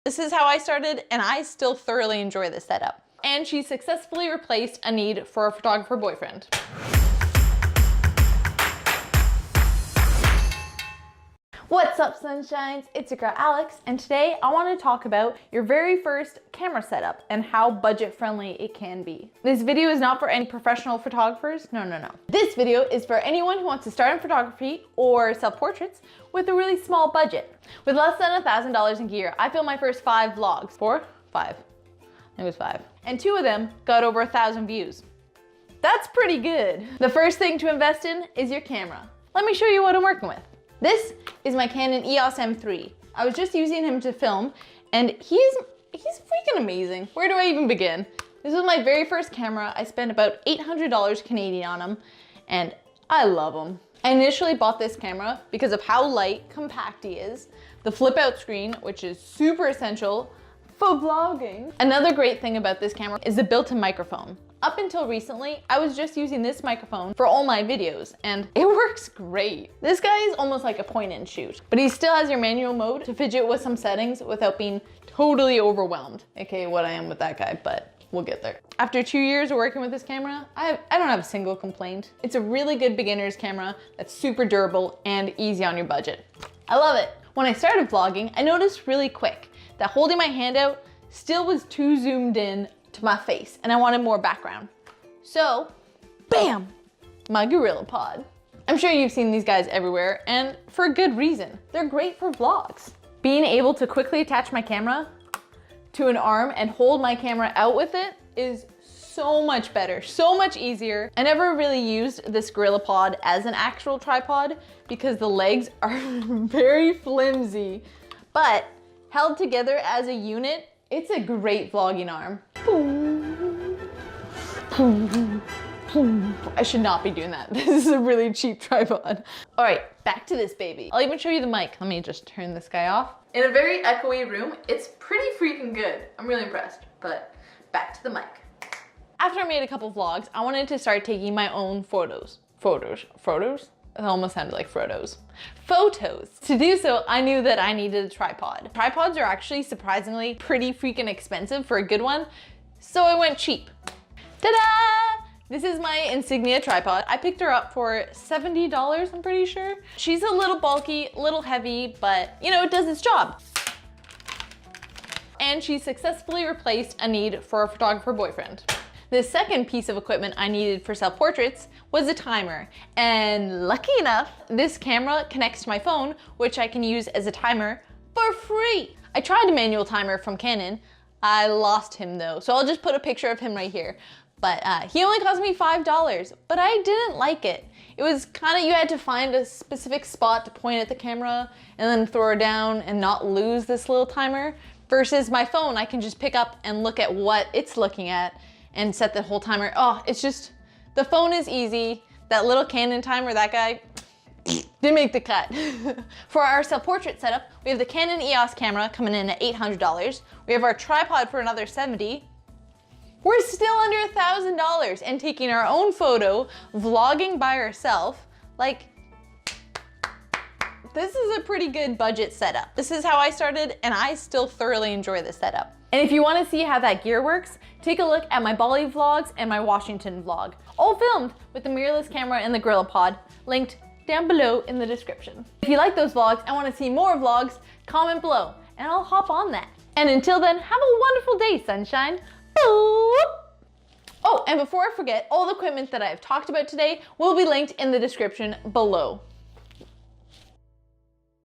This is how I started, and I still thoroughly enjoy this setup. And she successfully replaced a need for a photographer boyfriend. What's up, sunshines? It's your girl Alex, and today I want to talk about your very first camera setup and how budget friendly it can be. This video is not for any professional photographers. No. This video is for anyone who wants to start in photography or self-portraits with a really small budget. With less than $1,000 in gear, I filmed my first 5 vlogs. 4? 5. It was 5. And 2 of them got over 1,000 views. That's pretty good. The first thing to invest in is your camera. Let me show you what I'm working with. This is my Canon EOS M3. I was just using him to film, and he's freaking amazing. Where do I even begin? This was my very first camera. I spent about $800 Canadian on him, and I love him. I initially bought this camera because of how light, compact he is, the flip out screen, which is super essential for vlogging. Another great thing about this camera is the built-in microphone. Up until recently, I was just using this microphone for all my videos, and it works great. This guy is almost like a point and shoot, but he still has your manual mode to fidget with some settings without being totally overwhelmed, aka what I am with that guy, but we'll get there. After 2 years of working with this camera, I don't have a single complaint. It's a really good beginner's camera that's super durable and easy on your budget. I love it. When I started vlogging, I noticed really quick that holding my hand out still was too zoomed in to my face, and I wanted more background. So, bam, my GorillaPod. I'm sure you've seen these guys everywhere, and for a good reason. They're great for vlogs. Being able to quickly attach my camera to an arm and hold my camera out with it is so much better, so much easier. I never really used this GorillaPod as an actual tripod because the legs are very flimsy, but held together as a unit, it's a great vlogging arm. I should not be doing that. This is a really cheap tripod. All right, back to this baby. I'll even show you the mic. Let me just turn this guy off. In a very echoey room, it's pretty freaking good. I'm really impressed, but back to the mic. After I made a couple vlogs, I wanted to start taking my own photos. Photos? It almost sounded like Frodo's. Photos. To do so, I knew that I needed a tripod. Tripods are actually surprisingly pretty freaking expensive for a good one, so I went cheap. Ta-da! This is my Insignia tripod. I picked her up for $70, I'm pretty sure. She's a little bulky, a little heavy, but you know, it does its job. And she successfully replaced a need for a photographer boyfriend. The second piece of equipment I needed for self-portraits was a timer. And lucky enough, this camera connects to my phone, which I can use as a timer for free. I tried a manual timer from Canon. I lost him though, so I'll just put a picture of him right here. But he only cost me $5, but I didn't like it. It was kind of, you had to find a specific spot to point at the camera and then throw it down and not lose this little timer. Versus my phone, I can just pick up and look at what it's looking at and set the whole timer. Oh, it's just, the phone is easy. That little Canon timer, that guy, didn't make the cut. For our self-portrait setup, we have the Canon EOS camera coming in at $800. We have our tripod for another $70. We're still under $1,000 and taking our own photo, vlogging by ourselves. Like, this is a pretty good budget setup. This is how I started, and I still thoroughly enjoy this setup. And if you want to see how that gear works, take a look at my Bali vlogs and my Washington vlog, all filmed with the mirrorless camera and the GorillaPod, linked down below in the description. If you like those vlogs and want to see more vlogs, comment below and I'll hop on that. And until then, have a wonderful day, sunshine. Boop. Oh, and before I forget, all the equipment that I have talked about today will be linked in the description below.